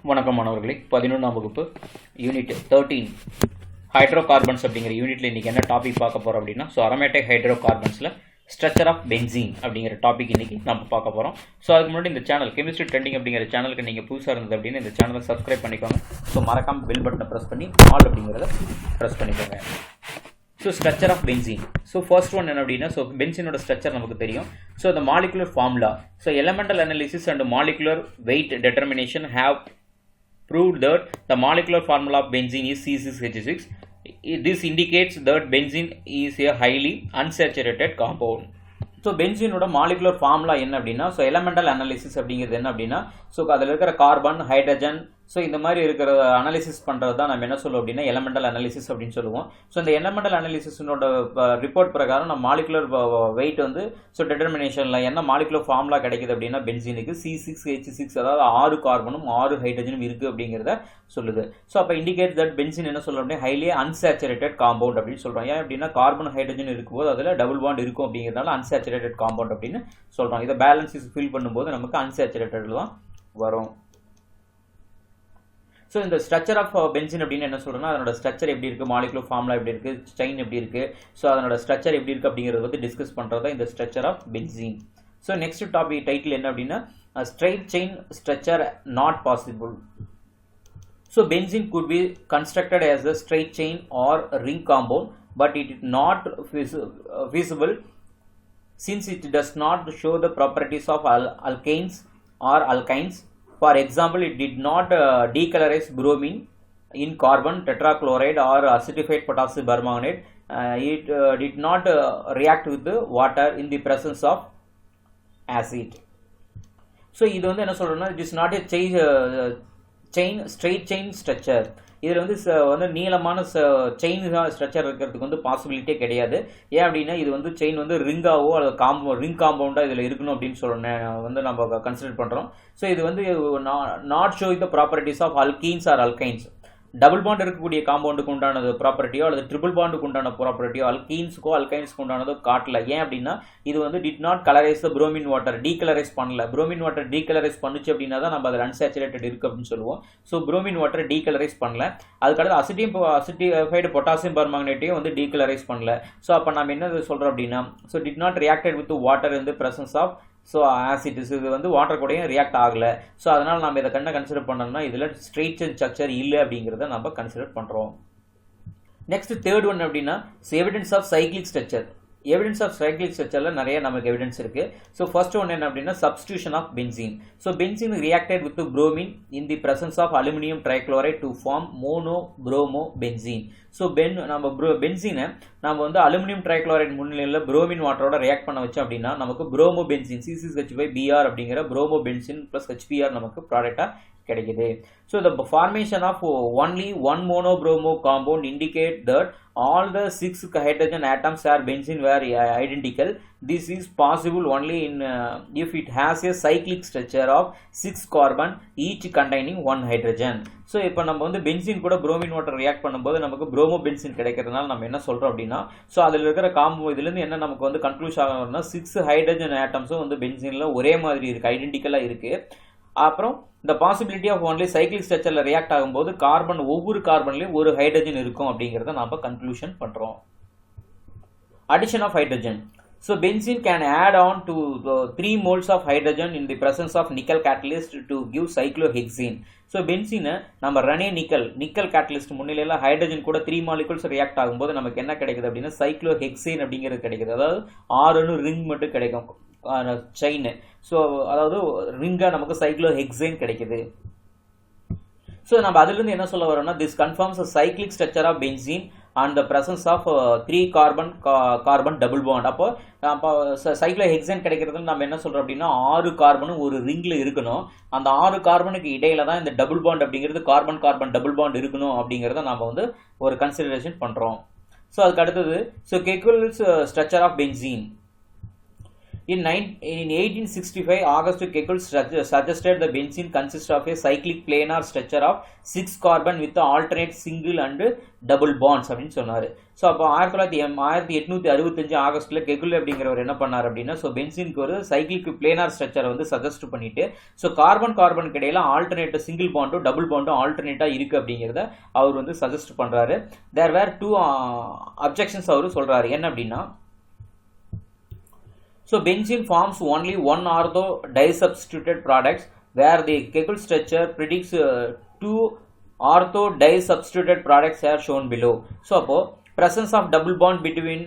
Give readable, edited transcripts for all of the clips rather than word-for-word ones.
வணக்கம் மாணவர்களே, 11ஆம் வகுப்பு யூனிட் 13 ஹைட்ரோ கார்பன்ஸ் அப்படிங்கிற யூனிட்ல இன்னைக்கு என்ன டாபிக் பார்க்க போறோம் அப்படின்னா, அரோமேட்டிக் ஹைட்ரோ கார்பன்ஸ்ல ஸ்ட்ரக்சர் ஆஃப் பென்சீன் அப்படிங்கிற டாபிக் இன்னைக்கு நம்ம பார்க்க போறோம். அதுக்கு முன்னாடி இந்த சேனல் கெமிஸ்ட்ரி ட்ரெண்டிங் அப்படிங்கிற சேனலுக்கு நீங்க புதுசாக இருந்தது அப்படின்னு இந்த சேனலை சப்ஸ்கிரைப் பண்ணிக்கோங்க. மறக்காம பெல் பட்டனை ப்ரெஸ் பண்ணி ஆல் அப்படிங்கிறத ப்ரெஸ் பண்ணிக்கோங்க. Structure of benzene. First one என்ன அப்படின்னா, பென்சீனோட ஸ்ட்ரக்சர் நமக்கு தெரியும். The molecular formula. Elemental analysis and molecular weight determination have proved that the molecular formula of benzene is C6H6. This indicates that benzene is a highly unsaturated compound. பென்சீனோட molecular formula என்ன அப்படின்னா, elemental analysis அப்படிங்கிறது என்ன அப்படின்னா, அதில் இருக்கிற carbon, hydrogen, இந்த மாதிரி இருக்கிற அனாலிசிஸ் பண்ணுறது தான் நம்ம என்ன சொல்லுவோம் அப்படின்னா எலமெண்டல் அனாலிசிஸ் அப்படின்னு சொல்லுவோம். இந்த எலமெண்டல் அனாலிசிஸோட ரிப்போர்ட் பிரகாரம் நம்ம மாலிகுலர் வெயிட் வந்து டிட்டர்மினேஷனில் என்ன மாலிகுலர் ஃபார்முலா கிடைக்குது அப்படின்னா, பென்சீனுக்கு C6H6, அதாவது 6 கார்பனும் 6 ஹைட்ரஜனும் இருக்குது அப்படிங்கிறத சொல்லுது. அப்போ இண்டிகேட் தட் பென்சீன் என்ன சொல்லுவோம் அப்படின்னா ஹைலி அன்சாச்சுரேட்டட் காம்பவுண்ட் அப்படின்னு சொல்கிறோம். ஏன் அப்படின்னா கார்பன் ஹைட்ரஜன் இருக்கும்போது அதில் டபுள் பாண்ட் இருக்கும் அப்படிங்கிறதுனால அன்சாச்சுரேட்டட் காம்பவுண்ட் அப்படின்னு சொல்கிறோம். இதை பேலன்ஸ் ஃபில் பண்ணும்போது நமக்கு அன்சாச்சுரேட்டட் தான் வரும். இந்த ஸ்ட்ரக்சர் ஆஃப் பென்சீன் அப்படின்னு என்ன சொல்றோம்னா, அதனோட ஸ்ட்ரக்சர் எப்படி இருக்கு, மாலிகுலர் ஃபார்முலா எப்படி இருக்கு, செயின் எப்படி இருக்கு, அதனோட ஸ்ட்ரக்சர் எப்படி இருக்கு அப்படிங்கறத பத்தி டிஸ்கஸ் பண்றதா இந்த structure of benzene. Next topic title என்ன அப்படின்னா, straight chain structure not possible. Benzene could be constructed as a straight chain or ring compound, but it is not feasible since it does not show the properties of alkanes or alkynes. For example, it did not decolorize bromine in carbon tetrachloride or acidified potassium permanganate. It did not react with the water in the presence of acid. இது வந்து என்ன சொல்றோம்னா, it is not a straight chain structure. இதில் வந்து நீளமான chain structure இருக்கிறதுக்கு வந்து பாசிபிலிட்டியே கிடையாது. ஏன் அப்படின்னா இது வந்து செயின் வந்து ரிங்காவோ அல்லது ரிங் காம்பவுண்டா இதில் இருக்கணும் அப்படின்னு சொல்லணும் வந்து நம்ம கன்சிடர் பண்ணுறோம். இது வந்து not showing the properties of alkenes or alkynes. Double bond இருக்கக்கூடிய காம்பவுண்டுக்கு உண்டானது ப்ராப்பர்ட்டியோ அல்லது ட்ரிபிள் பாண்டுக்கு உண்டான ப்ராப்பர்ட்டியோ அல்கீன்ஸுக்கோ அல்கைன்ஸ்க்கு உண்டானதோ காட்டல. ஏன் அப்படின்னா இது வந்து did not colourise the bromine water, decolourise பண்ணல. புரோமின் வாட்டர் டீகலரைஸ் பண்ணுச்சு அப்படின்னா தான் நம்ம அதில் அன்சாச்சுரேட்டட் இருக்கு அப்படின்னு சொல்லுவோம். புரோமின் வாட்டர் டீகலரைஸ் பண்ணல. அதுக்கடுத்து அசிடிஃபைடு பொட்டாசியம் பெர்மாங்கனேட்டையும் வந்து டீகலரைஸ் பண்ணல. அப்போ நம்ம என்ன சொல்றோம் அப்படின்னா, did not reacted with water in the presence of acids. இது வந்து வாட்டர் கூடயும் ரியாக்ட் ஆகல. அதனால நம்ம இதை கன்சிடர் பண்ணோம்னா இதுல ஸ்ட்ரெயிட் செயின் ஸ்ட்ரக்சர் இல்லை அப்படிங்கிறத நம்ம கன்சிடர் பண்றோம். நெக்ஸ்ட் தேர்ட் ஒன் அப்படின்னா, evidence of cyclic structure. Evidence of cyclic ஸ்ட்ரக்சர்ல நிறைய நமக்கு எவிடன்ஸ் இருக்கு. ஃபர்ஸ்ட் ஒன் என்ன அப்படின்னா, substitution of benzene. Benzene reacted with bromine in the presence of aluminium trichloride to form mono bromo benzene. நம்ம பென்சீனை நம்ம வந்து அலுமினியம் ட்ரைக்ளோரைட் முன்னிலையில் புரோமின் வாட்டரோட ரியாக்ட் பண்ண வச்சோம் அப்படின்னா நமக்கு புரோமோ பென்சீன் C6H5Br அப்படிங்கிற புரோமோ பென்சீன் பிளஸ் HBr நமக்கு ப்ராடக்டா கிடைக்குது. The formation of only one monobromo compound indicate that all the 6 hydrogen atoms are benzene were identical. This is possible only in if it has a cyclic structure of 6 carbon each containing 1 hydrogen. இப்போ நம்ம வந்து benzene கூட bromine water react பண்ணும்போது நமக்கு promo benzene கிடைக்கிறதுனால நம்ம என்ன சொல்றோம் அப்படின்னா, அதில் இருக்கிற இதுல இருந்து என்ன நமக்கு வந்து கன்க்ளூஷன் ஆகணும்னா 6 ஹைட்ரஜன் ஆட்டம்ஸும் வந்து பென்சீன்ல ஒரே மாதிரி இருக்கு, ஐடென்டிக்கலா இருக்கு. அப்புறம் இந்த பாசிபிலிட்டி ஆஃப் ஒன்லி சைக்கிளிக் ஸ்ட்ரக்சர்ல ரியாக்ட் ஆகும்போது ஒவ்வொரு கார்பன்லயும் ஒரு ஹைட்ரஜன் இருக்கும் அப்படிங்கறத நாம கன்க்ளூஷன் பண்றோம். Addition of hydrogen. Benzene can add on to 3 moles of hydrogen in the presence of nickel catalyst to give cyclohexane. பென்சீனை நம்ம நிக்கல் கேட்டலிஸ்ட் முன்னிலையில ஹைட்ரஜன் கூட 3 மாலிகுல்ஸ் ரியாக்ட் ஆகும்போது நமக்கு என்ன கிடைக்குது அப்படின்னா சைக்ளோஹெக்சேன் அப்படிங்கிறது கிடைக்குது. அதாவது 6 ரிங் மட்டும் கிடைக்கும் செயின். அதாவது ரிங்கா நமக்கு சைக்ளோஹெக்சேன் கிடைக்குது. நம்ம அதுல இருந்து என்ன சொல்ல வரோம்னா, this confirms a cyclic structure of benzene and the presence of 3 carbon double bond. அப்போ சைக்ளோஹெக்சேன் கிடைக்கிறது நம்ம என்ன சொல்றோம் அப்படின்னா 6 கார்பனும் ஒரு ரிங்ல இருக்கணும். அந்த 6 கார்பனுக்கு இடையில தான் இந்த டபுள் பாண்ட் அப்படிங்கிறது கார்பன் டபுள் பாண்ட் இருக்கணும் அப்படிங்கறத நாம வந்து ஒரு கன்சிடரேஷன் பண்றோம். அதுக்கு அடுத்தது Kekule's structure of benzene. In 1865, August Kekulé suggested the benzene consists of a cyclic planar structure of 6 carbon with the alternate single and double bonds அப்படின்னு சொன்னார். ஸோ அப்போ 1865 ஆகஸ்ட்டில் கெகுலே அப்படிங்கிறவர் என்ன பண்ணார் அப்படின்னா, ஸோ பென்சினுக்கு ஒரு சைக்கிளிக் பிளேனார் ஸ்ட்ரக்சரை வந்து சஜஸ்ட் பண்ணிட்டு, ஸோ கார்பனுக்கு இடையில ஆல்டர்னேட் சிங்கிள் பாண்டும் டபுள் பாண்டும் ஆல்டர்னேட்டாக இருக்குது அப்படிங்கிறத அவர் வந்து சஜஸ்ட் பண்ணுறாரு. தேர் வேர் 2 அப்ஜெக்ஷன்ஸ் அவர் சொல்கிறாரு. என்ன அப்படின்னா, so benzene forms only one ortho disubstituted products where the Kekulé structure predicts 2 ortho disubstituted products are shown below. So அப்போ presence of double bond between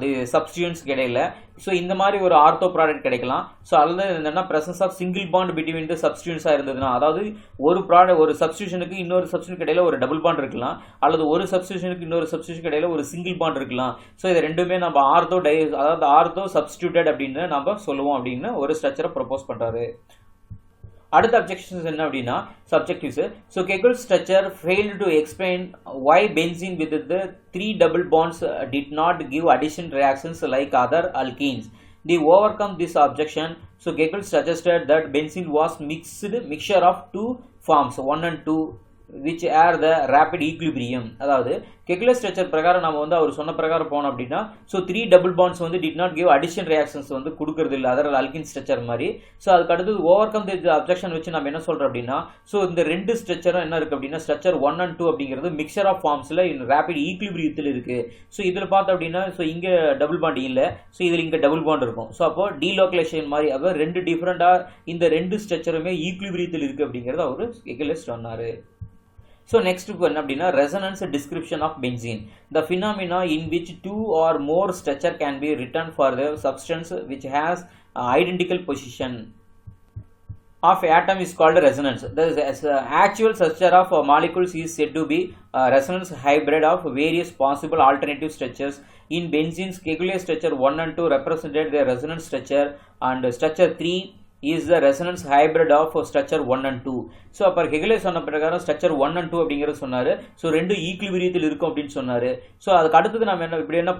the substituents கிடையில, so இந்த மாதிரி ஒரு ஆர்த்தோ ப்ராடக்ட் கிடைக்கலாம். So அதில் என்னென்னா presence of single bond between the substituents இருந்ததுன்னா, அதாவது ஒரு சப்ஸ்டியூஷனுக்கு இன்னொரு சப்ஸ்டியூஷனுக்கு இடையில ஒரு டபுள் பாண்ட் இருக்கலாம், அல்லது ஒரு சப்ஸ்டியூஷனுக்கு இன்னொரு சப்ஸ்டியூஷனுக்கு இடையில ஒரு சிங்கிள் பாண்ட் இருக்கலாம். ஸோ இது ரெண்டுமே நம்ம அதாவது ஆர்த்தோ சப்ஸ்டியூட்டட் அப்படின்னு நம்ம சொல்லுவோம் அப்படின்னு ஒரு ஸ்ட்ரக்சரை ப்ரொபோஸ் பண்ணுறாரு. அடுத்த அப்ஜெக்ஷன்ஸ் என்ன அப்படின்னா, subjectives. So Kekule structure failed to explain why benzene with the 3 double bonds did not give addition reactions like other alkenes. They overcome this objection. So Kekulé suggested that benzene was mixture of 2 forms, 1 and 2, which are the rapid equilibrium. அதாவது Kekule structure பிரகாரம் நம்ம வந்து அவர் சொன்ன பிரகாரம் போனோம் அப்படின்னா, so 3 double bonds வந்து did not give addition reactions வந்து கொடுக்கறது இல்லை அதர் அல்கின் ஸ்ட்ரக்சர் மாதிரி. ஸோ அதுக்கு அடுத்து ஓவர் கம் தி அப்ஜெக்ஷன் வச்சு நம்ம என்ன சொல்கிறோம் அப்படின்னா, ஸோ இந்த ரெண்டு ஸ்ட்ரக்சரும் என்ன இருக்குது அப்படின்னா, ஸ்ட்ரக்சர் 1 and 2 அப்படிங்கிறது மிக்சர் ஆஃப் ஃபார்ம்ஸில் ரேபிட் ஈக்லிபிரியத்தில் இருக்குது. ஸோ இதில் பார்த்தோம் அப்படின்னா, ஸோ இங்கே டபுள் பாண்ட் இல்லை, ஸோ இதில் இங்கே டபுள் பாண்ட் இருக்கும். ஸோ அப்போ டீலோக்கலைசேஷன் மாதிரி அதாவது ரெண்டு டிஃப்ரெண்டாக இந்த ரெண்டு ஸ்ட்ரக்சருமே ஈக்லிபிரியத்தில் இருக்குது அப்படிங்கிறது அவர் கெகுலே சொன்னார். So next one அப்படின்னா resonance description of benzene, the phenomena in which 2 or more structure can be written for the substance which has identical position of atom is called resonance. The actual structure of molecules is said to be resonance hybrid of various possible alternative structures. In benzene's Kekulé structure 1 and 2 represented the resonance structure, and structure 3 is the resonance hybrid of structure 1 and 2. So அப்போ Kekule சொன்ன பிரகாரம் structure 1 and 2 அப்படிங்கிறது சொன்னார். So ரெண்டு ஈக்லிபிரியத்தில் இருக்கும் அப்படின்னு சொன்னார். So அதுக்கு அடுத்தது நம்ம என்ன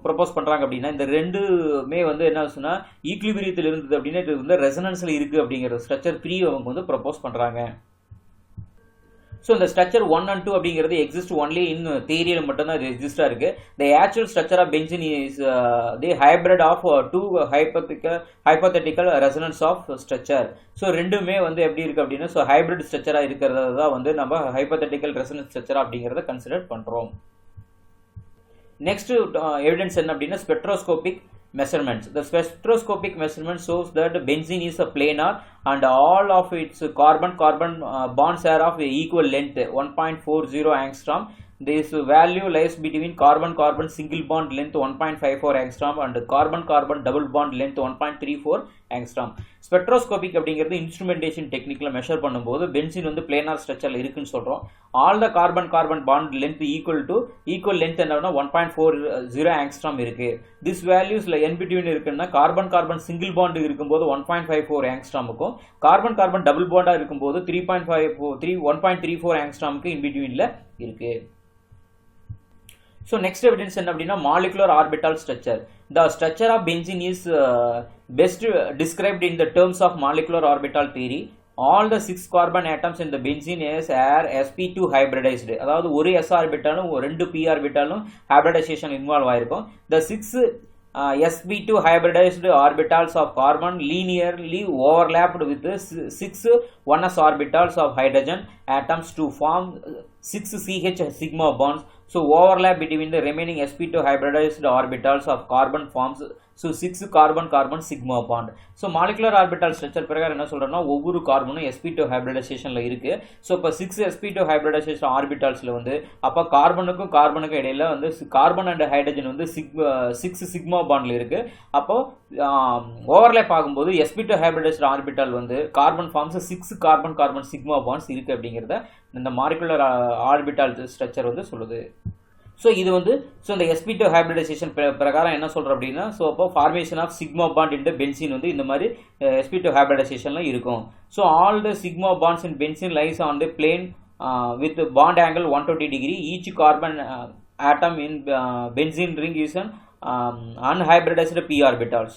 ப்ரொபோஸ் பண்ணுறாங்க அப்படின்னா, இந்த ரெண்டுமே வந்து என்ன சொன்னால் ஈக்லிபிரியத்தில் இருந்தது அப்படின்னா இது வந்து ரெசனன்ஸில் இருக்குது அப்படிங்கிற ஸ்ட்ரக்சர் 3 அவங்க வந்து ப்ரொபோஸ் பண்ணுறாங்க. ஸோ இந்த ஸ்ட்ரக்சர் 1 and 2 அப்படிங்கிறது எக்ஸிஸ்ட் ஒன்லி இன் தியரியில் மட்டும்தான் இது எக்ஸிஸ்டாக இருக்குது. The actual structure of benzene is the hybrid of 2 hypothetical resonance of structure. So ரெண்டுமே வந்து எப்படி இருக்குது அப்படின்னா, ஸோ ஹைப்ரிட் ஸ்ட்ரக்சராக இருக்கிறத தான் வந்து நம்ம ஹைப்போதெட்டிக்கல் ரெசனன்ஸ் ஸ்ட்ரக்சர் அப்படிங்கிறத கன்சிடர் பண்ணுறோம். நெக்ஸ்ட் எவிடன்ஸ் என்ன அப்படின்னா, spectroscopic measurements. The spectroscopic measurement shows that benzene is a planar and all of its carbon bonds are of equal length 1.40 angstrom. This value lies between carbon single bond length 1.54 angstrom and carbon double bond length 1.34 angstrom. Spectroscopic அப்படிங்கிறது instrumentation டெக்னிக்கில் measure பண்ணும்போது benzene வந்து planar ஸ்ட்ரக்சரில் இருக்குன்னு சொல்கிறோம். All the carbon bond length equal length என்னன்னா 1.40 angstrom இருக்குது. This வேல்யூஸில் N between இருக்குன்னா carbon single bond இருக்கும்போது 1.54 ஆங்ஸ்ட்ராமுக்கும் கார்பன் டபுள் பாண்டாக இருக்கும்போது 1.34 ஆங்ஸ்ட்ராமுக்கு இன் பிட்வீனில் இருக்குது. So next evidence என்ன அப்படின்னா, molecular orbital structure. The structure of benzene is best described in the terms of molecular orbital theory. All the 6 carbon atoms in the benzene are sp2 hybridized. அதாவது ஒரு s ஆர்பிட்டாலும் ரெண்டு p ஆர்பிட்டாலும் hybridization involve ஆயிருக்கும். The 6 sp2 hybridized orbitals of carbon linearly overlapped with the 6 1s orbitals of hydrogen atoms to form 6 CH sigma bonds. So overlap between the remaining sp2 hybridized orbitals of carbon forms so 6 carbon sigma bond. So molecular orbital structure பிரகாரம் என்ன சொல்றோம்னா, ஒவ்வொரு கார்பனும் sp2 ஹைபிரிடைசேஷன்ல இருக்கு. So இப்போ 6 sp2 hybridisation ஆர்பிட்டால்ஸ்ல வந்து அப்போ கார்பனுக்கும் இடையில வந்து கார்பன் அண்ட் ஹைட்ரஜன் வந்து 6 சிக்மா பாண்ட்ல இருக்கு. அப்போ ஓவர்லேப் ஆகும்போது sp2 ஹைபிரிடைஸ்ட் ஆர்பிட்டால் வந்து carbon forms 6 carbon sigma bonds இருக்கு அப்படிங்கிறத இந்த மாலிகுலர் ஆர்பிட்டால் ஸ்ட்ரக்சர் வந்து சொல்லுது. ஸோ இது வந்து இந்த sp2 ஹைபிரிடைசேஷன் பிரகாரம் என்ன சொல்கிறோம் அப்படின்னா, ஸோ அப்போ formation of sigma bond in benzene வந்து இந்த மாதிரி sp2 ஹைபிரிடைசேஷன்ல இருக்கும். So all the sigma bonds in benzene lies on the plane with bond angle 120 degree. Each carbon atom in benzene ring is an unhybridized p orbitals.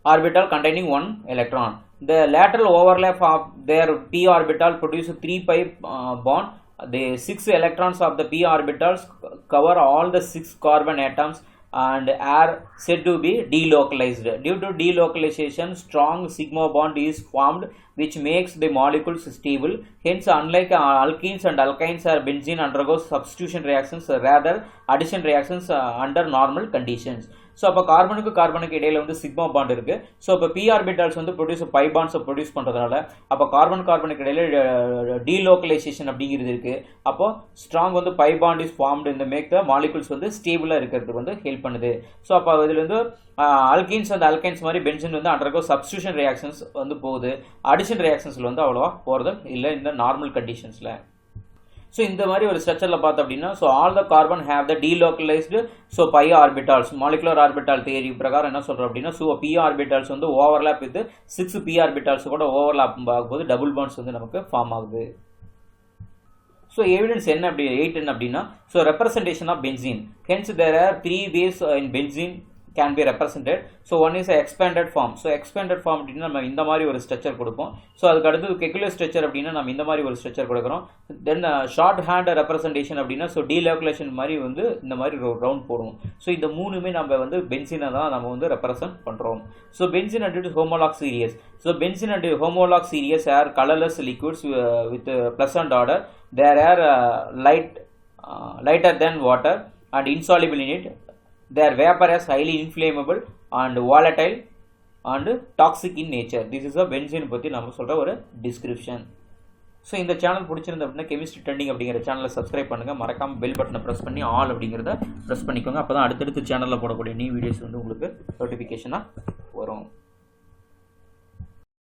orbital containing one electron. The lateral overlap of their p orbital produce 3 pi bond. The 6 electrons of the p orbitals cover all the 6 carbon atoms and are said to be delocalized. Due to delocalization, strong sigma bond is formed which makes the molecules stable. Hence, unlike alkenes and alkynes or benzene undergoes substitution reactions, rather addition reactions under normal conditions. So அப்போ கார்பனுக்கு இடையில வந்து sigma bond இருக்கு. So இப்போ B orbitals வந்து by பாண்ட்ஸை produce பண்ணுறதுனால அப்போ கார்பனுக்கு இடையில delocalisation அப்படிங்கிறது இருக்கு. அப்போ ஸ்ட்ராங் வந்து பை பாண்ட் இஸ் ஃபார்ம்டு இந்த மேக் த மாலிகுல்ஸ் வந்து ஸ்டேபிளாக இருக்கிறதுக்கு வந்து ஹெல்ப் பண்ணுது. ஸோ அப்போ இதில் வந்து அல்கீன்ஸ் அண்ட் அல்கைன்ஸ் மாதிரி பென்சின் வந்து அண்டர்கோ சப்ஸ்டியூஷன் ரியாக்ஷன்ஸ் வந்து போகுது. அடிஷன் ரியாக்ஷன்ஸில் வந்து அவ்வளோவா போகிறது இல்லை இந்த நார்மல் கண்டிஷன்ஸில். ஸோ இந்த மாதிரி ஒரு ஸ்ட்ரக்சரில் பார்த்தோம் அப்படின்னா so all the carbon have the delocalized so pi orbitals molecular orbital theory பிரகாரம் என்ன சொல்கிறோம் அப்படின்னா ஸோ பி ஆர்பிட்டால்ஸ் வந்து ஓவர்லாப் வித் 6 பி ஆர்பிட்டால்ஸ் கூட ஓவர்லாப் ஆகும்போது டபுள் பாண்ட்ஸ் வந்து நமக்கு ஃபார்ம் ஆகுது. ஸோ எவிடன்ஸ் என்ன அப்படி 8 என்ன அப்படின்னா so representation of benzene. Hence there are 3 ways in benzene can be represented. So one is a expanded form. So expanded form அப்படின்னா நம்ம இந்த மாதிரி ஒரு ஸ்ட்ரக்சர் கொடுப்போம். ஸோ அதுக்கு அடுத்து கெகுலர் ஸ்ட்ரக்சர் அப்படின்னா நம்ம இந்த மாதிரி ஒரு ஸ்ட்ரக்சர் கொடுக்குறோம். தென் ஷார்ட் ஹேண்ட் ரெப்ரசன்டேஷன் அப்படின்னா ஸோ டீலோக்கலேஷன் மாதிரி வந்து இந்த மாதிரி ரவுண்ட் போடுவோம். ஸோ இந்த மூணுமே நம்ம வந்து பென்சீனை தான் நம்ம வந்து ரெப்ரசன்ட் பண்ணுறோம். So benzene and homolog series. So benzene and homolog series are colourless liquids with pleasant odour. There are lighter than water and insoluble in it. Their vapor is highly inflammable and volatile and toxic in nature. This is a benzene பற்றி நம்ம சொல்கிற ஒரு description. So இந்த channel பிடிச்சிருந்த அப்படின்னா chemistry trending அப்படிங்கிற சேனலை subscribe பண்ணுங்கள். மறக்காமல் பெல் பட்டனை ப்ரெஸ் பண்ணி ஆல் அப்படிங்கிறத ப்ரெஸ் பண்ணிக்கோங்க. அப்போ தான் அடுத்தடுத்து சேனலில் போடக்கூடிய நியூ வீடியோஸ் வந்து உங்களுக்கு நோட்டிஃபிகேஷனாக வரும்.